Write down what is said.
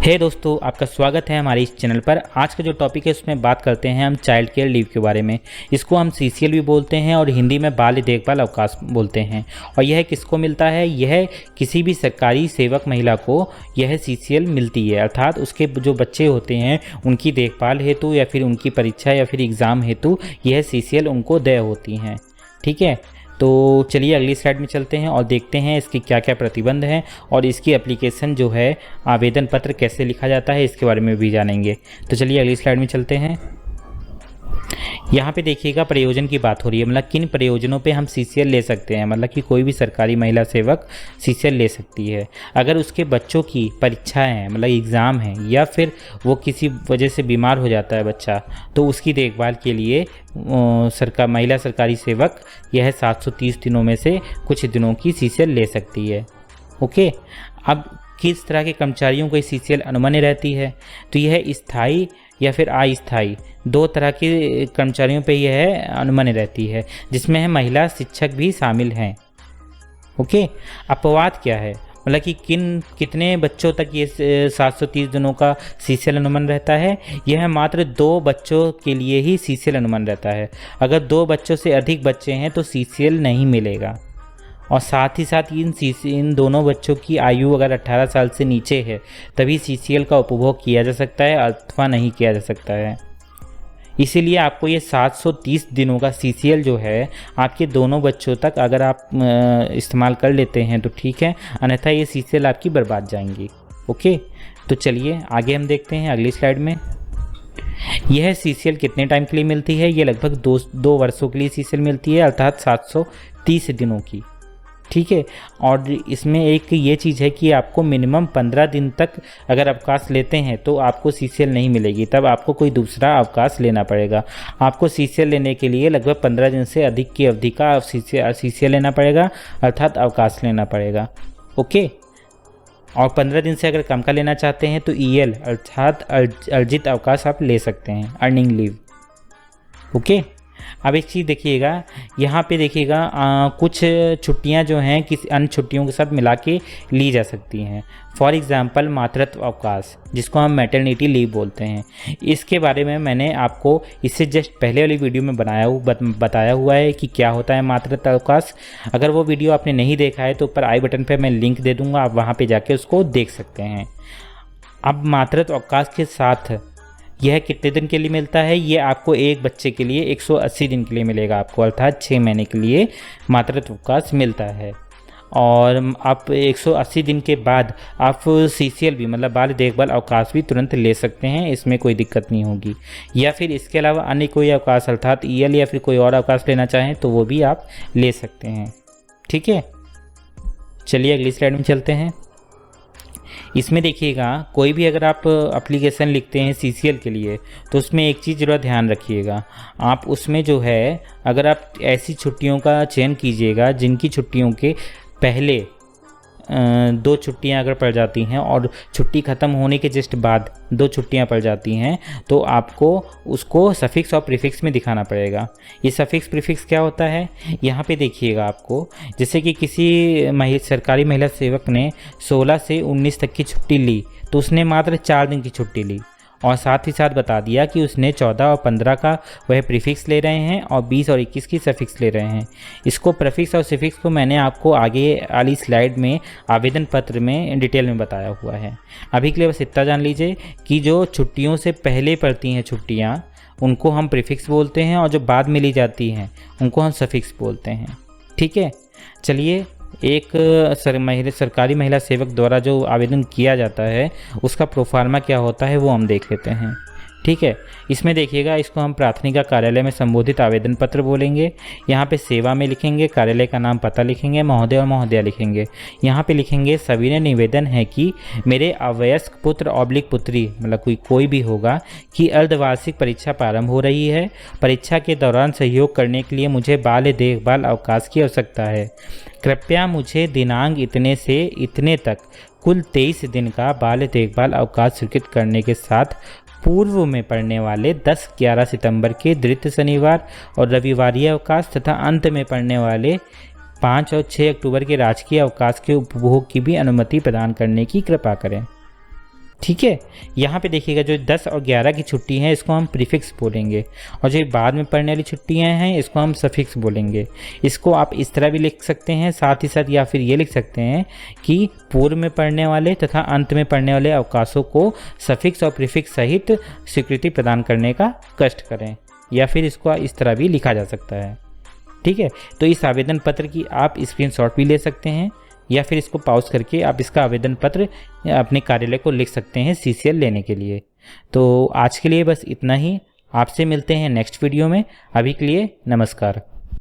दोस्तों, आपका स्वागत है हमारे इस चैनल पर। आज का जो टॉपिक है उसमें बात करते हैं हम चाइल्ड केयर लीव के बारे में। इसको हम सीसीएल भी बोलते हैं और हिंदी में बाल देखभाल अवकाश बोलते हैं। और यह किसको मिलता है? यह किसी भी सरकारी सेवक महिला को यह सीसीएल मिलती है, अर्थात उसके जो बच्चे होते हैं उनकी देखभाल हेतु या फिर उनकी परीक्षा या फिर एग्ज़ाम हेतु यह सीसीएल उनको देय होती हैं। ठीक है, तो चलिए अगली स्लाइड में चलते हैं और देखते हैं इसकी क्या क्या प्रतिबंध हैं और इसकी एप्लीकेशन जो है आवेदन पत्र कैसे लिखा जाता है इसके बारे में भी जानेंगे। तो चलिए अगली स्लाइड में चलते हैं। यहाँ पे देखिएगा प्रयोजन की बात हो रही है, मतलब किन प्रयोजनों पे हम सीसीएल ले सकते हैं। मतलब कि कोई भी सरकारी महिला सेवक सीसीएल ले सकती है अगर उसके बच्चों की परीक्षाएं हैं, मतलब एग्ज़ाम है, या फिर वो किसी वजह से बीमार हो जाता है बच्चा, तो उसकी देखभाल के लिए महिला सरकारी सेवक यह 730 दिनों में से कुछ दिनों की सीसीएल ले सकती है। ओके, अब किस तरह के कर्मचारियों को सीसीएल अनुमन्य रहती है? तो यह स्थायी या फिर अस्थायी दो तरह के कर्मचारियों पे यह अनुमन्य रहती है, जिसमें है महिला शिक्षक भी शामिल हैं। ओके, अपवाद क्या है? मतलब कि कितने बच्चों तक ये 730 दिनों का सीसीएल अनुमन्य रहता है? यह मात्र 2 बच्चों के लिए ही सीसीएल अनुमन्य रहता है। अगर 2 बच्चों से अधिक बच्चे हैं तो सीसीएल नहीं मिलेगा। और साथ ही साथ इन दोनों बच्चों की आयु अगर 18 साल से नीचे है तभी सीसीएल का उपभोग किया जा सकता है अथवा नहीं किया जा सकता है। इसीलिए आपको ये 730 दिनों का सीसीएल जो है आपके दोनों बच्चों तक अगर आप इस्तेमाल कर लेते हैं तो ठीक है, अन्यथा ये सीसीएल आपकी बर्बाद जाएंगी। ओके, तो चलिए आगे हम देखते हैं अगली स्लाइड में। यह सीसीएल कितने टाइम के लिए मिलती है? ये लगभग 2 वर्षों के लिए सीसीएल मिलती है, अर्थात 730 दिनों की। ठीक है, और इसमें एक ये चीज़ है कि आपको मिनिमम 15 दिन तक अगर अवकाश लेते हैं तो आपको सीसीएल नहीं मिलेगी, तब आपको कोई दूसरा अवकाश लेना पड़ेगा। आपको सीसीएल लेने के लिए लगभग 15 दिन से अधिक की अवधि का सीसीएल लेना पड़ेगा, अर्थात अवकाश लेना पड़ेगा। ओके, और 15 दिन से अगर कम का लेना चाहते हैं तो ईएल अर्थात अर्जित अवकाश आप ले सकते हैं, अर्निंग लीव। ओके, अब एक चीज़ देखिएगा, यहाँ पे देखिएगा कुछ छुट्टियाँ जो हैं किसी अन्य छुट्टियों के साथ मिला के ली जा सकती हैं। फॉर एग्ज़ाम्पल मातृत्व अवकाश, जिसको हम मैटरनिटी लीव बोलते हैं। इसके बारे में मैंने आपको इससे जस्ट पहले वाली वीडियो में बताया हुआ है कि क्या होता है मातृत्व अवकाश। अगर वो वीडियो आपने नहीं देखा है तो ऊपर आई बटन पर मैं लिंक दे दूँगा, आप वहाँ पर जाके उसको देख सकते हैं। अब मातृत्व अवकाश के साथ यह कितने दिन के लिए मिलता है? ये आपको एक बच्चे के लिए 180 दिन के लिए मिलेगा आपको, अर्थात 6 महीने के लिए मातृत्व अवकाश मिलता है। और आप 180 दिन के बाद आप सीसीएल भी, मतलब बाल देखभाल अवकाश भी तुरंत ले सकते हैं, इसमें कोई दिक्कत नहीं होगी। या फिर इसके अलावा अन्य कोई अवकाश अर्थात ईएल या फिर कोई और अवकाश लेना चाहें तो वो भी आप ले सकते हैं। ठीक है, चलिए अगली स्लाइड में चलते हैं। इसमें देखिएगा, कोई भी अगर आप एप्लीकेशन लिखते हैं सीसीएल के लिए तो उसमें एक चीज़ ज़रूर ध्यान रखिएगा। आप उसमें जो है अगर आप ऐसी छुट्टियों का चयन कीजिएगा जिनकी छुट्टियों के पहले 2 छुट्टियां अगर पड़ जाती हैं और छुट्टी ख़त्म होने के जस्ट बाद 2 छुट्टियां पड़ जाती हैं तो आपको उसको सफिक्स और प्रीफिक्स में दिखाना पड़ेगा। ये सफिक्स प्रीफिक्स क्या होता है? यहाँ पे देखिएगा आपको, जैसे कि किसी सरकारी महिला सेवक ने 16 से 19 तक की छुट्टी ली तो उसने मात्र 4 दिन की छुट्टी ली और साथ ही साथ बता दिया कि उसने 14 और 15 का वह प्रीफिक्स ले रहे हैं और 20 और 21 की सफिक्स ले रहे हैं। इसको प्रीफिक्स और सफिक्स को मैंने आपको आगे वाली स्लाइड में आवेदन पत्र में डिटेल में बताया हुआ है। अभी के लिए बस इतना जान लीजिए कि जो छुट्टियों से पहले पड़ती हैं छुट्टियाँ उनको हम प्रीफिक्स बोलते हैं और जो बाद में ली जाती हैं उनको हम सफिक्स बोलते हैं। ठीक है, चलिए एक सरकारी महिला सेवक द्वारा जो आवेदन किया जाता है उसका प्रोफार्मा क्या होता है वो हम देख लेते हैं। ठीक है, इसमें देखिएगा, इसको हम प्राथमिका कार्यालय में संबोधित आवेदन पत्र बोलेंगे। यहाँ पे सेवा में लिखेंगे, कार्यालय का नाम पता लिखेंगे, महोदय और महोदया लिखेंगे। यहाँ पे लिखेंगे सविनय निवेदन है कि मेरे अवयस्क पुत्र ऑब्लिक पुत्री, मतलब कोई भी होगा, कि अर्धवार्षिक परीक्षा प्रारंभ हो रही है। परीक्षा के दौरान सहयोग करने के लिए मुझे बाल देखभाल अवकाश की आवश्यकता है। कृपया मुझे दिनांक इतने से इतने तक कुल 23 दिन का बाल देखभाल अवकाश स्वीकृत करने के साथ पूर्व में पड़ने वाले 10-11 सितंबर के द्वितीय शनिवार और रविवारीय अवकाश तथा अंत में पड़ने वाले 5 और 6 अक्टूबर के राजकीय अवकाश के उपभोग की भी अनुमति प्रदान करने की कृपा करें। ठीक है। यहाँ पे देखिएगा जो 10 और 11 की छुट्टी है इसको हम प्रीफिक्स बोलेंगे, और जो बाद में पढ़ने वाली छुट्टियाँ हैं इसको हम सफिक्स बोलेंगे। इसको आप इस तरह भी लिख सकते हैं, साथ ही साथ या फिर ये लिख सकते हैं कि पूर्व में पढ़ने वाले तथा अंत में पढ़ने वाले अवकाशों को सफिक्स और प्रीफिक्स सहित स्वीकृति प्रदान करने का कष्ट करें, या फिर इसको इस तरह भी लिखा जा सकता है। ठीक है, तो इस आवेदन पत्र की आप स्क्रीनशॉट भी ले सकते हैं, या फिर इसको पॉज करके आप इसका आवेदन पत्र अपने कार्यालय को लिख सकते हैं CCL लेने के लिए। तो आज के लिए बस इतना ही, आपसे मिलते हैं नेक्स्ट वीडियो में। अभी के लिए नमस्कार।